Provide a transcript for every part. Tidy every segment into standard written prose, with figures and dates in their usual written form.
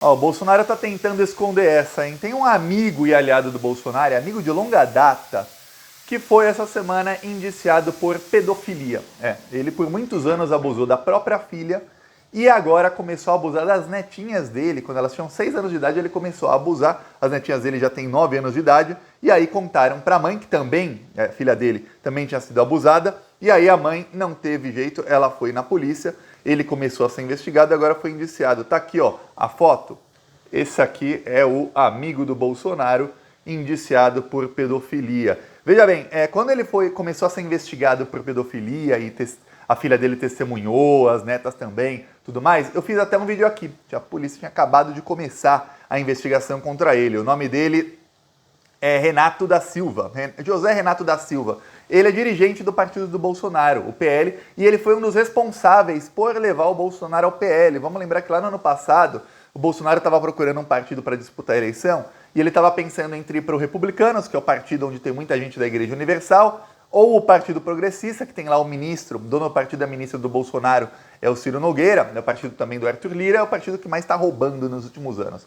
Ó, o Bolsonaro tá tentando esconder essa, hein? Tem um amigo e aliado do Bolsonaro, amigo de longa data, que foi essa semana indiciado por pedofilia. Ele por muitos anos abusou da própria filha e agora começou a abusar das netinhas dele. Quando elas tinham 6 anos de idade, ele começou a abusar. As netinhas dele já têm 9 anos de idade. E aí contaram para a mãe, que também, filha dele, também tinha sido abusada. E aí a mãe não teve jeito, ela foi na polícia. Ele começou a ser investigado e agora foi indiciado. Tá aqui, ó, a foto. Esse aqui é o amigo do Bolsonaro, indiciado por pedofilia. Veja bem, quando ele começou a ser investigado por pedofilia e a filha dele testemunhou, as netas também, tudo mais, eu fiz até um vídeo aqui. A polícia tinha acabado de começar a investigação contra ele. O nome dele é Renato da Silva, José Renato da Silva. Ele é dirigente do partido do Bolsonaro, o PL, e ele foi um dos responsáveis por levar o Bolsonaro ao PL. Vamos lembrar que lá no ano passado, o Bolsonaro estava procurando um partido para disputar a eleição e ele estava pensando entre ir para o Republicanos, que é o partido onde tem muita gente da Igreja Universal, ou o Partido Progressista, que tem lá o ministro, o dono do partido da ministra do Bolsonaro é o Ciro Nogueira, é o partido também do Arthur Lira, é o partido que mais está roubando nos últimos anos.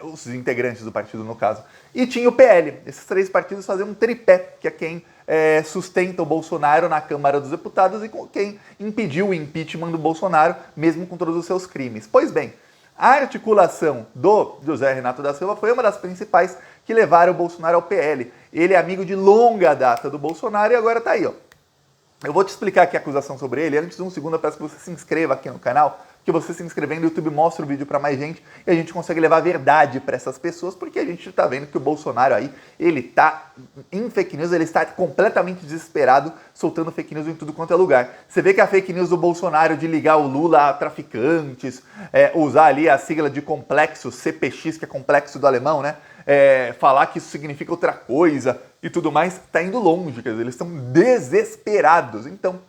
Os integrantes do partido, no caso. E tinha o PL. Esses 3 partidos faziam um tripé, que é quem sustenta o Bolsonaro na Câmara dos Deputados e quem impediu o impeachment do Bolsonaro, mesmo com todos os seus crimes. Pois bem, a articulação do José Renato da Silva foi uma das principais que levaram o Bolsonaro ao PL. Ele é amigo de longa data do Bolsonaro e agora tá aí, ó. Eu vou te explicar aqui a acusação sobre ele. Antes de um segundo, eu peço que você se inscreva aqui no canal, porque você se inscrevendo, o YouTube mostra o vídeo para mais gente e a gente consegue levar a verdade para essas pessoas, porque a gente tá vendo que o Bolsonaro aí, ele tá em fake news, ele está completamente desesperado, soltando fake news em tudo quanto é lugar. Você vê que a fake news do Bolsonaro de ligar o Lula a traficantes, usar ali a sigla de complexo, CPX, que é complexo do alemão, né? Falar que isso significa outra coisa e tudo mais, tá indo longe, quer dizer, eles estão desesperados. Então,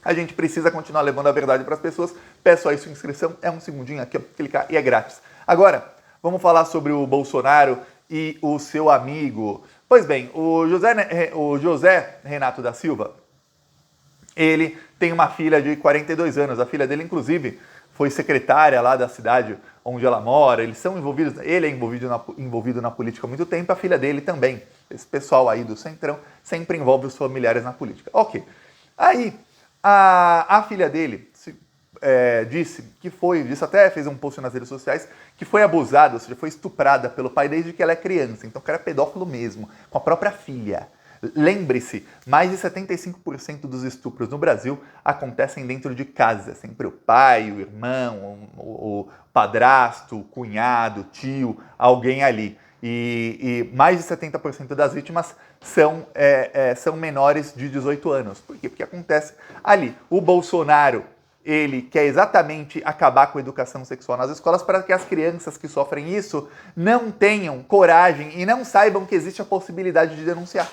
a gente precisa continuar levando a verdade para as pessoas. Peço aí sua inscrição, é um segundinho aqui, ó, clicar e é grátis. Agora, vamos falar sobre o Bolsonaro e o seu amigo. Pois bem, o José Renato da Silva, ele tem uma filha de 42 anos. A filha dele, inclusive, foi secretária lá da cidade onde ela mora. Eles são envolvidos, ele é envolvido na política há muito tempo, a filha dele também. Esse pessoal aí do Centrão sempre envolve os familiares na política. Ok. Aí, a filha dele disse até, fez um post nas redes sociais, que foi abusada, ou seja, foi estuprada pelo pai desde que ela é criança. Então o cara é pedófilo mesmo, com a própria filha. Lembre-se, mais de 75% dos estupros no Brasil acontecem dentro de casa. Sempre o pai, o irmão, o padrasto, o cunhado, o tio, alguém ali. E mais de 70% das vítimas são menores de 18 anos. Por quê? Porque acontece ali. O Bolsonaro, ele quer exatamente acabar com a educação sexual nas escolas para que as crianças que sofrem isso não tenham coragem e não saibam que existe a possibilidade de denunciar.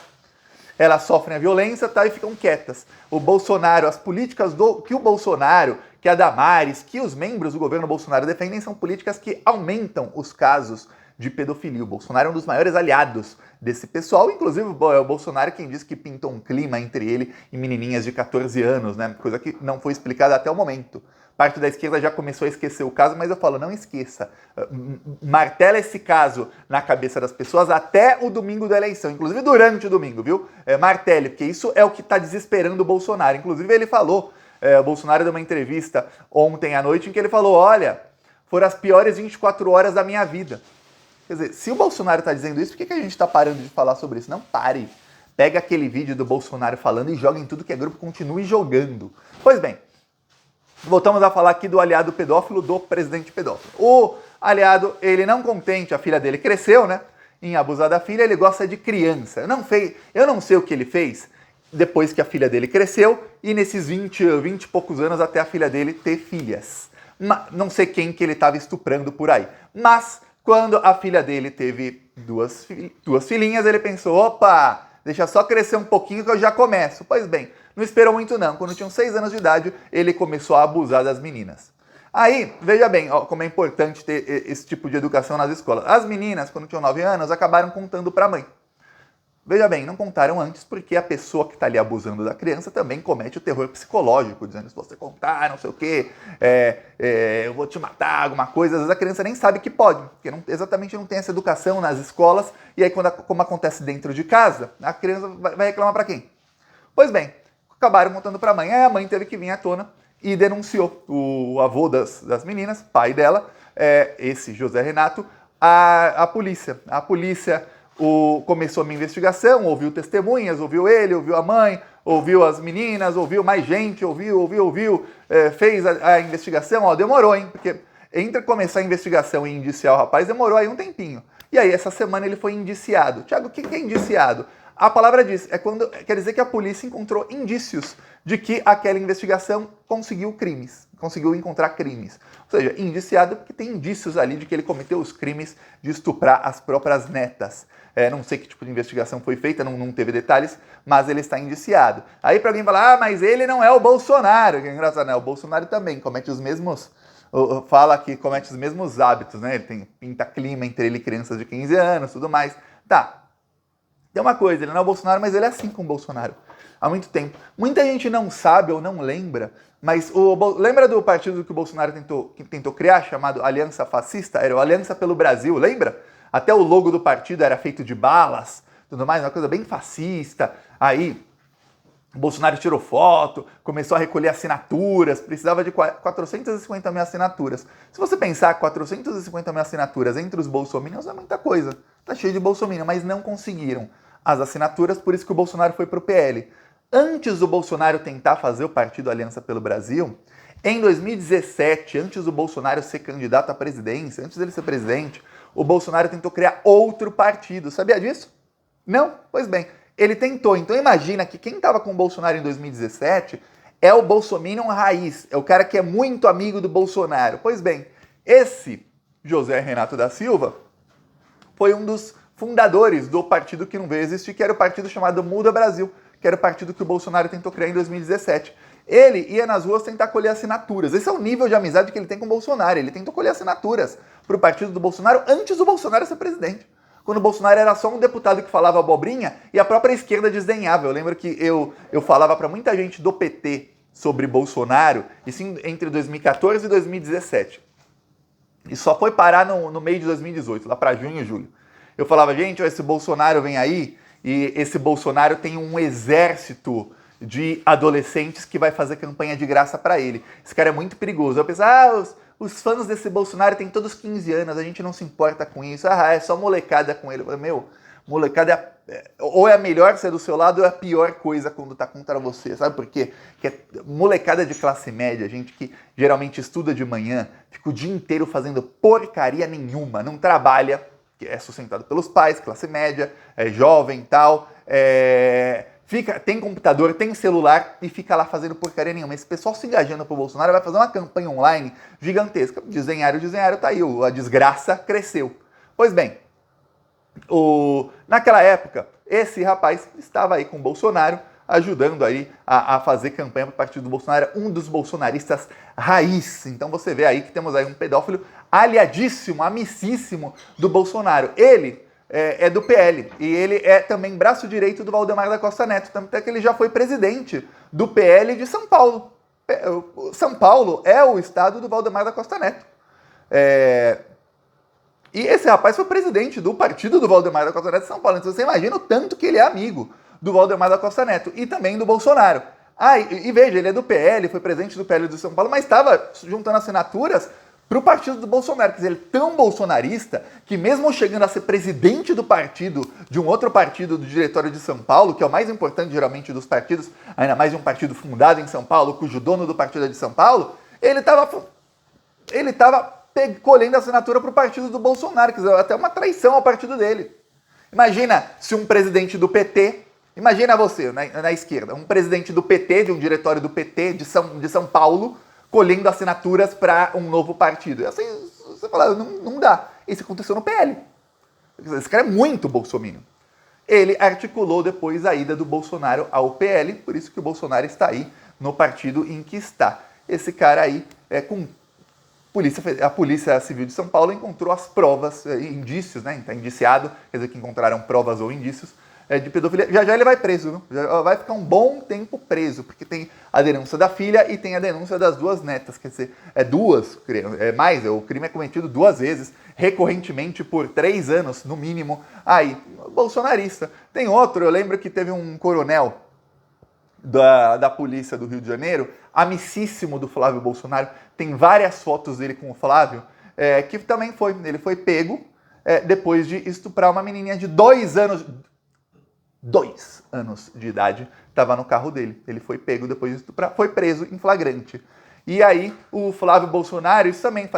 Elas sofrem a violência, e ficam quietas. O Bolsonaro, as políticas que o Bolsonaro, que a Damares, que os membros do governo Bolsonaro defendem são políticas que aumentam os casos de pedofilia. O Bolsonaro é um dos maiores aliados desse pessoal, inclusive é o Bolsonaro quem diz que pintou um clima entre ele e menininhas de 14 anos, né? Coisa que não foi explicada até o momento. Parte da esquerda já começou a esquecer o caso, mas eu falo, não esqueça. Martela esse caso na cabeça das pessoas até o domingo da eleição, inclusive durante o domingo, viu? Martele, porque isso é o que está desesperando o Bolsonaro. Inclusive ele falou, o Bolsonaro deu uma entrevista ontem à noite em que ele falou, olha, foram as piores 24 horas da minha vida. Quer dizer, se o Bolsonaro está dizendo isso, por que a gente está parando de falar sobre isso? Não pare. Pega aquele vídeo do Bolsonaro falando e joga em tudo que é grupo, continue jogando. Pois bem, voltamos a falar aqui do aliado pedófilo do presidente pedófilo. O aliado, ele não contente, a filha dele cresceu, né? Em abusar da filha, ele gosta de criança. Eu não sei o que ele fez depois que a filha dele cresceu e nesses 20 e poucos anos até a filha dele ter filhas. Não sei quem que ele estava estuprando por aí. Mas quando a filha dele teve duas filhinhas, ele pensou, opa, deixa só crescer um pouquinho que eu já começo. Pois bem, não esperou muito não. Quando tinham 6 anos de idade, ele começou a abusar das meninas. Aí, veja bem, ó, como é importante ter esse tipo de educação nas escolas. As meninas, quando tinham 9 anos, acabaram contando para a mãe. Veja bem, não contaram antes porque a pessoa que está ali abusando da criança também comete o terror psicológico, dizendo se você contar, não sei o quê, eu vou te matar, alguma coisa. Às vezes a criança nem sabe que pode, porque exatamente não tem essa educação nas escolas, e aí como acontece dentro de casa, a criança vai reclamar para quem? Pois bem, acabaram contando para a mãe, aí a mãe teve que vir à tona e denunciou o avô das meninas, pai dela, esse José Renato, a polícia. A polícia começou uma investigação, ouviu testemunhas, ouviu ele, ouviu a mãe, ouviu as meninas, ouviu mais gente, ouviu, fez a investigação, demorou, hein? Porque entre começar a investigação e indiciar o rapaz, demorou aí um tempinho. E aí, essa semana ele foi indiciado. Tiago, o que é indiciado? A palavra diz, quer dizer que a polícia encontrou indícios de que aquela investigação conseguiu encontrar crimes. Ou seja, indiciado porque tem indícios ali de que ele cometeu os crimes de estuprar as próprias netas. Não sei que tipo de investigação foi feita, não teve detalhes, mas ele está indiciado. Aí para alguém falar, mas ele não é o Bolsonaro, que é engraçado, né? O Bolsonaro também comete os mesmos... Fala que comete os mesmos hábitos, né? Ele pinta clima entre ele e crianças de 15 anos, tudo mais. Tá, tem uma coisa, ele não é o Bolsonaro, mas ele é assim com o Bolsonaro há muito tempo. Muita gente não sabe ou não lembra, mas lembra do partido que o Bolsonaro tentou criar, chamado Aliança Fascista? Era o Aliança pelo Brasil, lembra? Até o logo do partido era feito de balas, tudo mais, uma coisa bem fascista. Aí o Bolsonaro tirou foto, começou a recolher assinaturas, precisava de 450 mil assinaturas. Se você pensar, 450 mil assinaturas entre os bolsominions é muita coisa. Tá cheio de bolsominion, mas não conseguiram as assinaturas, por isso que o Bolsonaro foi pro PL. Antes do Bolsonaro tentar fazer o partido Aliança pelo Brasil, em 2017, antes do Bolsonaro ser candidato à presidência, antes dele ser presidente, o Bolsonaro tentou criar outro partido. Sabia disso? Não? Pois bem, ele tentou. Então imagina que quem estava com o Bolsonaro em 2017 é o bolsominion raiz, é o cara que é muito amigo do Bolsonaro. Pois bem, esse José Renato da Silva foi um dos fundadores do partido que não veio existir, que era o partido chamado Muda Brasil, que era o partido que o Bolsonaro tentou criar em 2017. Ele ia nas ruas tentar colher assinaturas. Esse é o nível de amizade que ele tem com o Bolsonaro. Ele tentou colher assinaturas para o partido do Bolsonaro antes do Bolsonaro ser presidente. Quando o Bolsonaro era só um deputado que falava abobrinha e a própria esquerda desdenhava. Eu lembro que eu falava para muita gente do PT sobre Bolsonaro, isso entre 2014 e 2017. E só foi parar no meio de 2018, lá para junho e julho. Eu falava, gente, esse Bolsonaro vem aí e esse Bolsonaro tem um exército de adolescentes que vai fazer campanha de graça para ele. Esse cara é muito perigoso. Eu pensava, os fãs desse Bolsonaro têm todos 15 anos, a gente não se importa com isso. É só molecada com ele. Eu falei, molecada ou é a melhor ser do seu lado ou é a pior coisa quando tá contra você. Sabe por quê? Que é molecada de classe média, gente que geralmente estuda de manhã, fica o dia inteiro fazendo porcaria nenhuma, não trabalha, que é sustentado pelos pais, classe média, é jovem e tal, tem computador, tem celular e fica lá fazendo porcaria nenhuma. Esse pessoal se engajando pro Bolsonaro vai fazer uma campanha online gigantesca. Desenharam, tá aí, a desgraça cresceu. Pois bem, naquela época, esse rapaz estava aí com o Bolsonaro, ajudando aí a fazer campanha para o partido do Bolsonaro, um dos bolsonaristas raiz. Então você vê aí que temos aí um pedófilo aliadíssimo, amicíssimo do Bolsonaro. Ele é do PL e ele é também braço direito do Valdemar da Costa Neto, tanto é que ele já foi presidente do PL de São Paulo. São Paulo é o estado do Valdemar da Costa Neto. E esse rapaz foi presidente do partido do Valdemar da Costa Neto de São Paulo. Então você imagina o tanto que ele é amigo do Valdemar da Costa Neto e também do Bolsonaro. E veja, ele é do PL, foi presidente do PL de São Paulo, mas estava juntando assinaturas para o partido do Bolsonaro. Quer dizer, ele é tão bolsonarista que mesmo chegando a ser presidente do partido, de um outro partido do Diretório de São Paulo, que é o mais importante geralmente dos partidos, ainda mais de um partido fundado em São Paulo, cujo dono do partido é de São Paulo, ele estava colhendo assinatura para o partido do Bolsonaro, quer dizer, até uma traição ao partido dele. Imagina se um presidente do PT, imagina você, na esquerda, um presidente do PT, de um diretório do PT de São Paulo, colhendo assinaturas para um novo partido. Assim, você fala, não dá. Isso aconteceu no PL. Esse cara é muito bolsominion. Ele articulou depois a ida do Bolsonaro ao PL, por isso que o Bolsonaro está aí no partido em que está. Esse cara aí, a Polícia Civil de São Paulo encontrou as provas, indícios, né? Está indiciado, quer dizer que encontraram provas ou indícios de pedofilia. Já já ele vai preso, viu? Já vai ficar um bom tempo preso, porque tem a denúncia da filha e tem a denúncia das duas netas. Quer dizer, o crime é cometido 2 vezes, recorrentemente por 3 anos, no mínimo. Aí, bolsonarista. Tem outro, eu lembro que teve um coronel da polícia do Rio de Janeiro, amicíssimo do Flávio Bolsonaro, tem várias fotos dele com o Flávio, que também ele foi pego depois de estuprar uma menininha de 2 anos... 2 anos de idade, estava no carro dele. Ele foi pego depois de estuprar, foi preso em flagrante. E aí, o Flávio Bolsonaro, isso também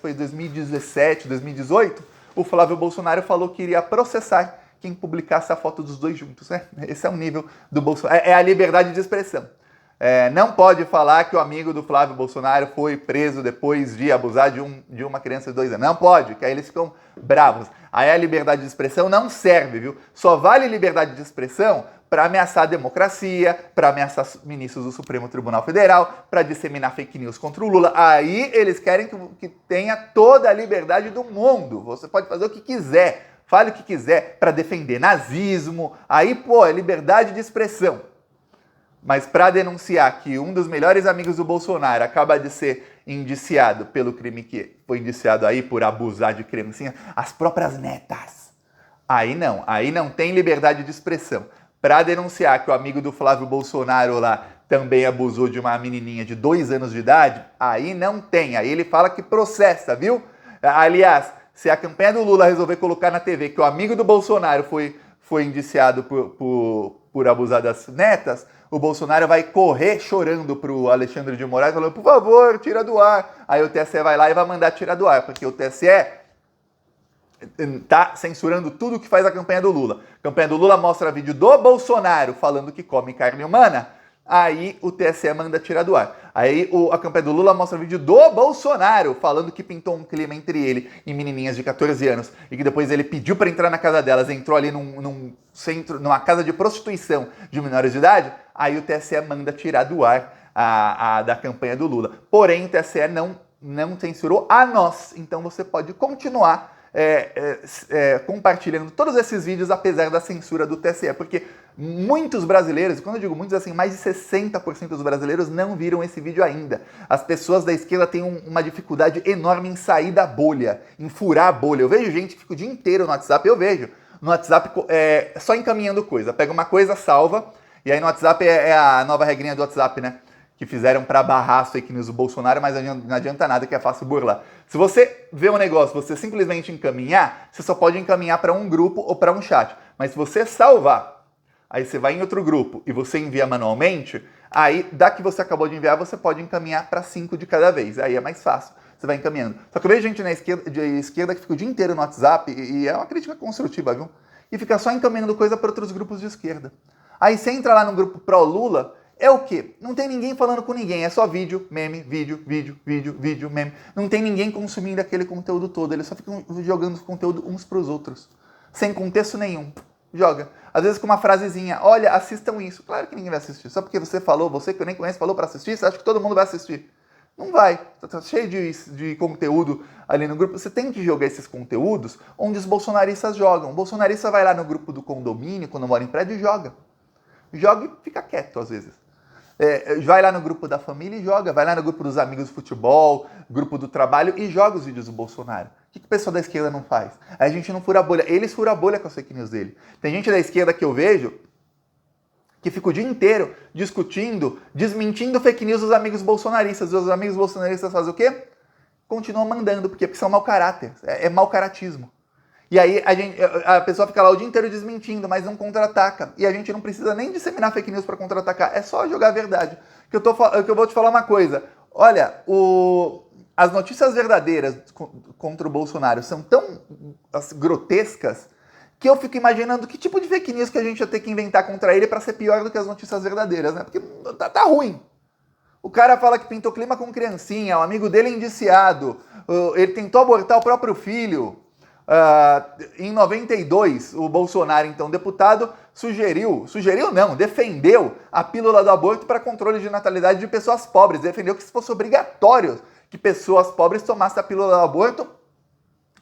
foi 2017, 2018, o Flávio Bolsonaro falou que iria processar quem publicasse a foto dos dois juntos, né? Esse é o nível do Bolsonaro. É a liberdade de expressão. Não pode falar que o amigo do Flávio Bolsonaro foi preso depois de abusar de uma criança de 2 anos. Não pode, que aí eles ficam bravos. Aí a liberdade de expressão não serve, viu? Só vale liberdade de expressão para ameaçar a democracia, para ameaçar ministros do Supremo Tribunal Federal, para disseminar fake news contra o Lula. Aí eles querem que tenha toda a liberdade do mundo. Você pode fazer o que quiser, fale o que quiser para defender nazismo. Aí, é liberdade de expressão. Mas para denunciar que um dos melhores amigos do Bolsonaro acaba de ser indiciado pelo crime que foi indiciado aí por abusar de criancinha, as próprias netas. Aí não tem liberdade de expressão. Para denunciar que o amigo do Flávio Bolsonaro lá também abusou de uma menininha de 2 anos de idade, aí não tem. Aí ele fala que processa, viu? Aliás, se a campanha do Lula resolver colocar na TV que o amigo do Bolsonaro foi indiciado por abusar das netas, o Bolsonaro vai correr chorando pro Alexandre de Moraes, falando, por favor, tira do ar. Aí o TSE vai lá e vai mandar tirar do ar, porque o TSE tá censurando tudo que faz a campanha do Lula. A campanha do Lula mostra vídeo do Bolsonaro falando que come carne humana, aí o TSE manda tirar do ar. Aí a campanha do Lula mostra vídeo do Bolsonaro falando que pintou um clima entre ele e menininhas de 14 anos e que depois ele pediu para entrar na casa delas, entrou ali num centro, numa casa de prostituição de menores de idade, aí o TSE manda tirar do ar da campanha do Lula. Porém, o TSE não censurou a nós, então você pode continuar compartilhando todos esses vídeos apesar da censura do TSE, porque muitos brasileiros, quando eu digo muitos, assim, mais de 60% dos brasileiros não viram esse vídeo ainda. As pessoas da esquerda têm uma dificuldade enorme em sair da bolha, em furar a bolha. Eu vejo gente que fica o dia inteiro no WhatsApp, no WhatsApp só encaminhando coisa. Pega uma coisa, salva, e aí no WhatsApp é a nova regrinha do WhatsApp, né? Que fizeram para barrar as fake news do Bolsonaro, mas não adianta nada, que é fácil burlar. Se você vê um negócio, você simplesmente encaminhar, você só pode encaminhar para um grupo ou para um chat. Mas se você salvar, aí você vai em outro grupo e você envia manualmente, aí da que você acabou de enviar, você pode encaminhar para 5 de cada vez. Aí é mais fácil, você vai encaminhando. Só que eu vejo gente de esquerda que fica o dia inteiro no WhatsApp, e é uma crítica construtiva, viu? E fica só encaminhando coisa para outros grupos de esquerda. Aí você entra lá no grupo pró-Lula, é o quê? Não tem ninguém falando com ninguém, é só vídeo, meme, vídeo, meme. Não tem ninguém consumindo aquele conteúdo todo, eles só ficam jogando conteúdo uns pros outros, sem contexto nenhum. Joga. Às vezes com uma frasezinha, olha, assistam isso. Claro que ninguém vai assistir, só porque você falou, você que eu nem conheço falou pra assistir, você acha que todo mundo vai assistir. Não vai, tá cheio de conteúdo ali no grupo. Você tem que jogar esses conteúdos onde os bolsonaristas jogam. O bolsonarista vai lá no grupo do condomínio, quando mora em prédio, e joga. Joga e fica quieto às vezes. Vai lá no grupo da família e joga, vai lá no grupo dos amigos do futebol, grupo do trabalho e joga os vídeos do Bolsonaro. O que o pessoal da esquerda não faz? A gente não fura a bolha, eles furam a bolha com as fake news dele. Tem gente da esquerda que eu vejo que fica o dia inteiro discutindo, desmentindo fake news dos amigos bolsonaristas. E os amigos bolsonaristas fazem o quê? Continuam mandando, porque são mau caráter, é mau caratismo. E aí a pessoa fica lá o dia inteiro desmentindo, mas não contra-ataca. E a gente não precisa nem disseminar fake news para contra-atacar, é só jogar a verdade. Que eu vou te falar uma coisa. Olha, as notícias verdadeiras contra o Bolsonaro são tão grotescas que eu fico imaginando que tipo de fake news que a gente ia ter que inventar contra ele para ser pior do que as notícias verdadeiras, né? Porque tá ruim. O cara fala que pintou clima com criancinha, o amigo dele é indiciado, ele tentou abortar o próprio filho. Em 92, o Bolsonaro, então deputado, defendeu a pílula do aborto para controle de natalidade de pessoas pobres. Defendeu que fosse obrigatório que pessoas pobres tomassem a pílula do aborto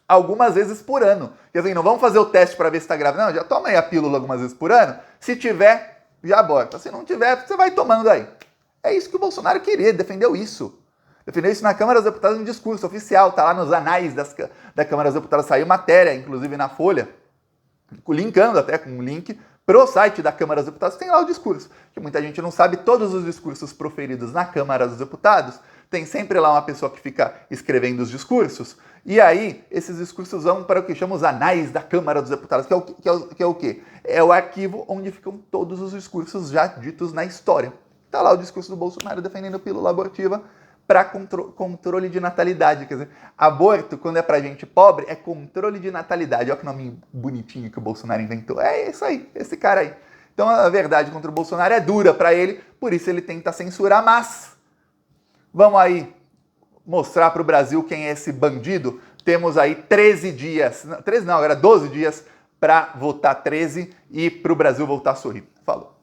algumas vezes por ano. Quer dizer, não vamos fazer o teste para ver se está grávida. Não, já toma aí a pílula algumas vezes por ano. Se tiver, já aborta. Se não tiver, você vai tomando aí. É isso que o Bolsonaro queria, defendeu isso. Defendeu isso na Câmara dos Deputados em discurso oficial, tá lá nos anais da Câmara dos Deputados, saiu matéria, inclusive na Folha, linkando até com um link pro site da Câmara dos Deputados, tem lá o discurso. Que muita gente não sabe, todos os discursos proferidos na Câmara dos Deputados, tem sempre lá uma pessoa que fica escrevendo os discursos, e aí esses discursos vão para o que chama os anais da Câmara dos Deputados, que é o quê? É o arquivo onde ficam todos os discursos já ditos na história. Tá lá o discurso do Bolsonaro defendendo pílula abortiva para controle de natalidade. Quer dizer, aborto, quando é pra gente pobre, é controle de natalidade. Olha que nome bonitinho que o Bolsonaro inventou. É isso aí, esse cara aí. Então a verdade contra o Bolsonaro é dura para ele, por isso ele tenta censurar, mas vamos aí mostrar para o Brasil quem é esse bandido. Temos aí 13 dias, 13 não, agora 12 dias para votar 13 e para o Brasil voltar a sorrir. Falou.